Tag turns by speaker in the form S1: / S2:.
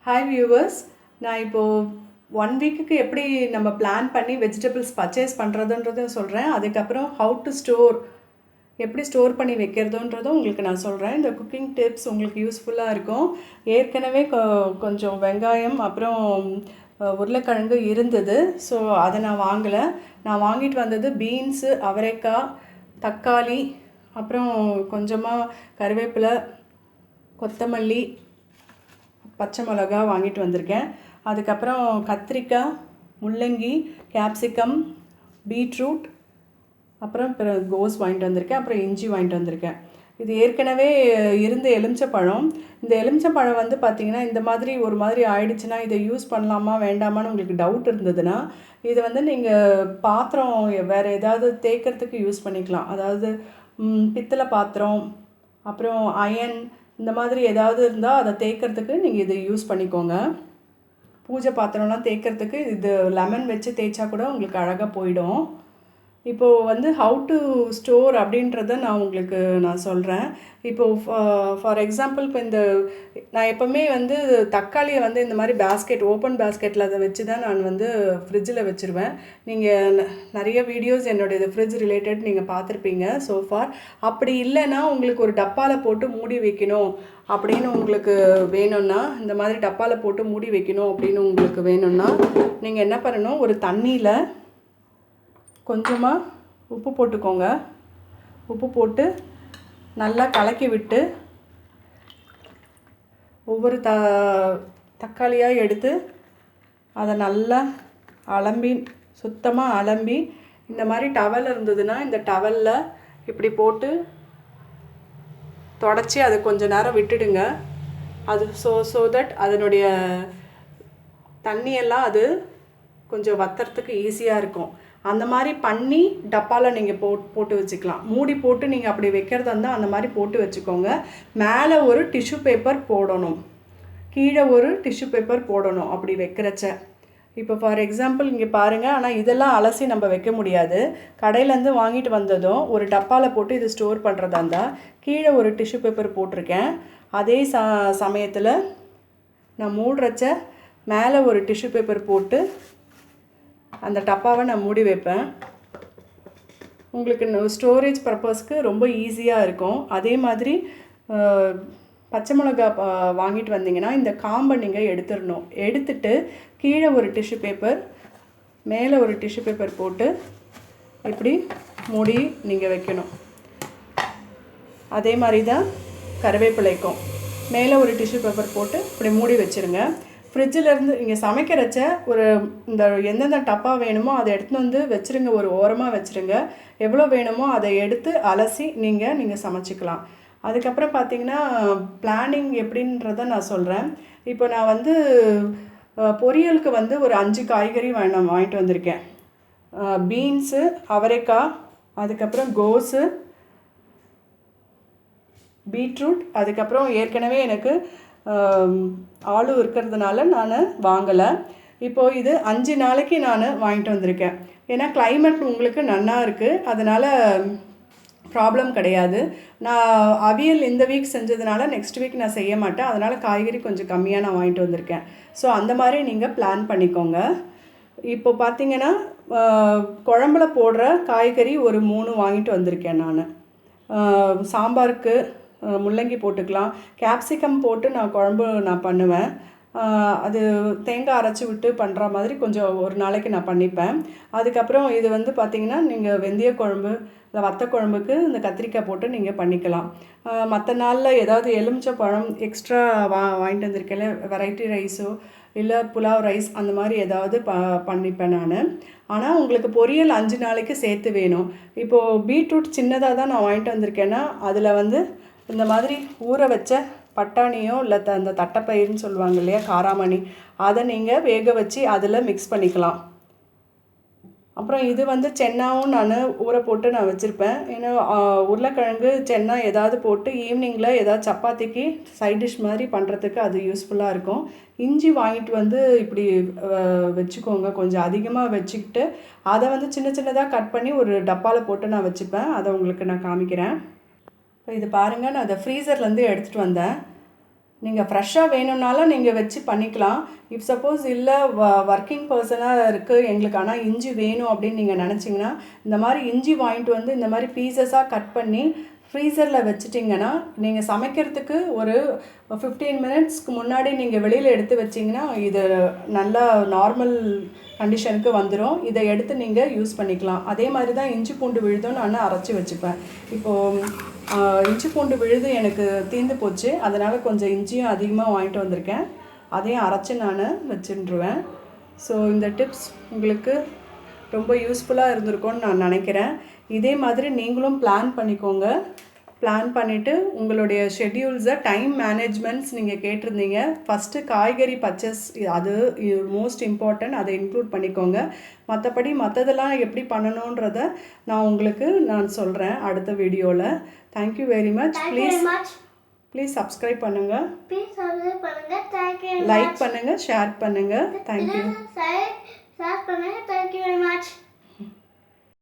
S1: Hi viewers, நான் இப்போது 1 வீக்குக்கு எப்படி நம்ம பிளான் பண்ணி வெஜிடபிள்ஸ் பர்ச்சேஸ் பண்ணுறதுன்றதும் சொல்கிறேன். அதுக்கப்புறம் ஹவு டு ஸ்டோர், எப்படி ஸ்டோர் பண்ணி வைக்கிறதுன்றதும் உங்களுக்கு நான் சொல்கிறேன். இந்த குக்கிங் டிப்ஸ் உங்களுக்கு யூஸ்ஃபுல்லாக இருக்கும். ஏற்கனவே கொஞ்சம் வெங்காயம் அப்புறம் உருளைக்கிழங்கு இருந்தது. ஸோ அதை நான் வாங்கலை. நான் வாங்கிட்டு வந்தது பீன்ஸு, அவரைக்காய், தக்காளி, அப்புறம் கொஞ்சமாக கருவேப்பிலை, கொத்தமல்லி, பச்சை மிளகா வாங்கிட்டு வந்திருக்கேன். அதுக்கப்புறம் கத்திரிக்காய், முள்ளங்கி, கேப்சிகம், பீட்ரூட், அப்புறம் கோஸ் வாங்கிட்டு வந்திருக்கேன். அப்புறம் இஞ்சி வாங்கிட்டு வந்திருக்கேன். இது ஏற்கனவே இருந்த எலுமிச்சப்பழம். இந்த எலுமிச்சப்பழம் வந்து பார்த்திங்கன்னா இந்த மாதிரி ஒரு மாதிரி ஆயிடுச்சுன்னா இதை யூஸ் பண்ணலாமா வேண்டாமான்னு உங்களுக்கு டவுட் இருந்ததுன்னா இது வந்து நீங்கள் பாத்திரம் வேறு ஏதாவது தேய்க்கிறதுக்கு யூஸ் பண்ணிக்கலாம். அதாவது பித்தளை பாத்திரம், அப்புறம் அயன், இந்த மாதிரி ஏதாவது இருந்தால் அதை தேய்க்கிறதுக்கு நீங்கள் இதை யூஸ் பண்ணிக்கோங்க. பூஜை பாத்திரம்லாம் தேய்க்கிறதுக்கு இது லெமன் வச்சு தேய்ச்சா கூட உங்களுக்கு அழகாக போயிடும். இப்போது வந்து ஹவு டு ஸ்டோர் அப்படின்றத நான் சொல்கிறேன். இப்போது ஃபார் எக்ஸாம்பிள் இப்போ நான் எப்போவுமே வந்து தக்காளியை வந்து இந்த மாதிரி ஓப்பன் பேஸ்கெட்டில் அதை வச்சு தான் நான் வந்து ஃப்ரிட்ஜில் வச்சுருவேன். நீங்கள் நிறைய வீடியோஸ் என்னுடைய ஃப்ரிட்ஜ் ரிலேட்டட் நீங்கள் பார்த்துருப்பீங்க சோஃபார். அப்படி இல்லைன்னா உங்களுக்கு ஒரு டப்பாவில் போட்டு மூடி வைக்கணும் அப்படின்னு உங்களுக்கு வேணும்னா, இந்த மாதிரி டப்பாவில் போட்டு மூடி வைக்கணும் அப்படின்னு உங்களுக்கு வேணும்னா நீங்கள் என்ன பண்ணணும், ஒரு தண்ணியில் கொஞ்சமாக உப்பு போட்டுக்கோங்க. உப்பு போட்டு நல்லா கலக்கி விட்டு ஒவ்வொரு தக்காளியாக எடுத்து அதை நல்லா சுத்தமாக அலம்பி இந்த மாதிரி டவல் இருந்ததுன்னா இந்த டவலில் இப்படி போட்டு தொடச்சி அதை கொஞ்சம் நேரம் விட்டுடுங்க. அது ஸோ தட் அதனுடைய தண்ணியெல்லாம் அது கொஞ்சம் வத்துறதுக்கு ஈஸியாக இருக்கும். அந்த மாதிரி பண்ணி டப்பாவில் நீங்கள் போட்டு வச்சுக்கலாம். மூடி போட்டு நீங்கள் அப்படி வைக்கிறதா இருந்தால் அந்த மாதிரி போட்டு வச்சுக்கோங்க. மேலே ஒரு டிஷ்யூ பேப்பர் போடணும், கீழே ஒரு டிஷ்யூ பேப்பர் போடணும் அப்படி வைக்கிறச்ச. இப்போ ஃபார் எக்ஸாம்பிள் இங்கே பாருங்கள். ஆனால் இதெல்லாம் அலசி நம்ம வைக்க முடியாது. கடையிலேருந்து வாங்கிட்டு வந்ததும் ஒரு டப்பாவில் போட்டு இது ஸ்டோர் பண்ணுறதா இருந்தால் கீழே ஒரு டிஷ்யூ பேப்பர் போட்டிருக்கேன். அதே சமயத்தில் நான் மூடுறச்ச மேலே ஒரு டிஷ்யூ பேப்பர் போட்டு அந்த டப்பாவை நான் மூடி வைப்பேன். உங்களுக்கு ஸ்டோரேஜ் பர்பஸ்க்கு ரொம்ப ஈஸியாக இருக்கும். அதே மாதிரி பச்சை மிளகா வாங்கிட்டு வந்தீங்கன்னா இந்த காம்பை நீங்கள் எடுத்துடணும். எடுத்துட்டு கீழே ஒரு டிஷ்யூ பேப்பர், மேலே ஒரு டிஷ்யூ பேப்பர் போட்டு இப்படி மூடி நீங்கள் வைக்கணும். அதே மாதிரி தான் கருவேப்பிலைக்கும் மேலே ஒரு டிஷ்யூ பேப்பர் போட்டு இப்படி மூடி வச்சுருங்க. ஃப்ரிட்ஜிலேருந்து நீங்கள் சமைக்கிறச்ச இந்த எந்தெந்த டப்பா வேணுமோ அதை எடுத்துன்னு வந்து வச்சுருங்க, ஒரு ஓரமாக வச்சுருங்க. எவ்வளோ வேணுமோ அதை எடுத்து அலசி நீங்கள் சமைச்சிக்கலாம். அதுக்கப்புறம் பார்த்திங்கன்னா பிளானிங் எப்படின்றத நான் சொல்கிறேன். இப்போ நான் வந்து பொரியலுக்கு வந்து ஒரு 5 காய்கறி வாங்கிட்டு வந்திருக்கேன். பீன்ஸு, அவரைக்காய், அதுக்கப்புறம் கோஸு, பீட்ரூட், அதுக்கப்புறம் ஏற்கனவே எனக்கு ஆளு இருக்கிறதுனால நான் வாங்கலை. இப்போது இது 5 நாளைக்கு நான் வாங்கிட்டு வந்திருக்கேன். ஏன்னா கிளைமேட் உங்களுக்கு நன்னா இருக்குது, அதனால் ப்ராப்ளம் கிடையாது. நான் அவியல் இந்த வீக் செஞ்சதுனால நெக்ஸ்ட் வீக் நான் செய்ய மாட்டேன். அதனால் காய்கறி கொஞ்சம் கம்மியாக நான் வாங்கிட்டு வந்திருக்கேன். ஸோ அந்த மாதிரி நீங்கள் பிளான் பண்ணிக்கோங்க. இப்போ பார்த்திங்கன்னா குழம்புல போடுற காய்கறி ஒரு 3 வாங்கிட்டு வந்திருக்கேன் நான். சாம்பாருக்கு முள்ளங்கி போட்டுக்கலாம். கேப்சிகம் போட்டு நான் குழம்பு பண்ணுவேன். அது தேங்காய் அரைச்சி விட்டு பண்ணுற மாதிரி கொஞ்சம் ஒரு நாளைக்கு நான் பண்ணிப்பேன். அதுக்கப்புறம் இது வந்து பார்த்திங்கன்னா நீங்கள் வெந்தய குழம்பு இல்லை வத்த குழம்புக்கு இந்த கத்திரிக்காய் போட்டு நீங்கள் பண்ணிக்கலாம். மற்ற நாளில் ஏதாவது எலுமிச்சப்பழம் எக்ஸ்ட்ரா வாங்கிட்டு வந்திருக்கேன், வெரைட்டி ரைஸோ இல்லை புலாவ் ரைஸ் அந்த மாதிரி ஏதாவது பண்ணிப்பேன் நான். ஆனால் உங்களுக்கு பொரியல் 5 நாளைக்கு சேர்த்து வேணும். இப்போது பீட்ரூட் சின்னதாக தான் நான் வாங்கிட்டு வந்திருக்கேன்னா அதில் வந்து இந்த மாதிரி ஊற வச்ச பட்டாணியோ இல்லை அந்த தட்டைப்பயிர்னு சொல்லுவாங்க இல்லையா, காராமணி, அதை நீங்கள் வேக வச்சு அதில் மிக்ஸ் பண்ணிக்கலாம். அப்புறம் இது வந்து சென்னாவும் நான் ஊற போட்டு நான் வச்சுருப்பேன். ஏன்னா உருளைக்கிழங்கு சென்னா ஏதாவது போட்டு ஈவினிங்கில் ஏதாவது சப்பாத்திக்கு சைட் டிஷ் மாதிரி பண்ணுறதுக்கு அது யூஸ்ஃபுல்லாக இருக்கும். இஞ்சி வாங்கிட்டு வந்து இப்படி வச்சுக்கோங்க, கொஞ்சம் அதிகமாக வச்சுக்கிட்டு அதை வந்து சின்ன சின்னதாக கட் பண்ணி ஒரு டப்பாவில் போட்டு நான் வச்சுப்பேன். அதை உங்களுக்கு நான் காமிக்கிறேன். இப்போ இது பாருங்கள், நான் அதை ஃப்ரீசர்லேருந்து எடுத்துகிட்டு வந்தேன். நீங்கள் ஃப்ரெஷ்ஷாக வேணும்னாலும் நீங்கள் வச்சு பண்ணிக்கலாம். இஃப் சப்போஸ் இல்லை ஒர்க்கிங் பர்சனாக இருக்குது எங்களுக்கு ஆனால் இஞ்சி வேணும் அப்படின்னு நீங்கள் நினச்சிங்கன்னா இந்த மாதிரி இஞ்சி வாங்கிட்டு வந்து இந்த மாதிரி பீசஸாக கட் பண்ணி ஃப்ரீசரில் வச்சுட்டிங்கன்னா நீங்கள் சமைக்கிறதுக்கு ஒரு 15 மினிட்ஸ்க்கு முன்னாடி நீங்கள் வெளியில் எடுத்து வச்சிங்கன்னா இது நல்லா நார்மல் கண்டிஷனுக்கு வந்துடும். இதை எடுத்து நீங்கள் யூஸ் பண்ணிக்கலாம். அதே மாதிரி தான் இஞ்சி பூண்டு விழுதும் நான் அரைச்சி வச்சுப்பேன். இப்போது இஞ்சி பூண்டு விழுது எனக்கு தீர்ந்து போச்சு, அதனால் கொஞ்சம் இஞ்சியும் அதிகமாக வாங்கிட்டு வந்திருக்கேன். அதையும் அரைச்சி நான் வச்சுருவேன். ஸோ இந்த டிப்ஸ் உங்களுக்கு ரொம்ப யூஸ்ஃபுல்லாக இருந்திருக்கும்னு நான் நினைக்கிறேன். இதே மாதிரி நீங்களும் பிளான் பண்ணிக்கோங்க. பிளான் பண்ணிவிட்டு உங்களுடைய ஷெட்யூல்ஸை டைம் மேனேஜ்மெண்ட்ஸ் நீங்கள் கேட்டிருந்தீங்க. ஃபஸ்ட்டு காய்கறி பர்ச்சேஸ் அது மோஸ்ட் இம்பார்ட்டன்ட், அதை இன்க்ளூட் பண்ணிக்கோங்க. மற்றபடி மற்றதெல்லாம் எப்படி பண்ணணுன்றதை நான் சொல்கிறேன் அடுத்த வீடியோவில். Thank you very much. Please subscribe பண்ணுங்கள், லைக் பண்ணுங்கள், ஷேர் பண்ணுங்கள். தேங்க்யூ.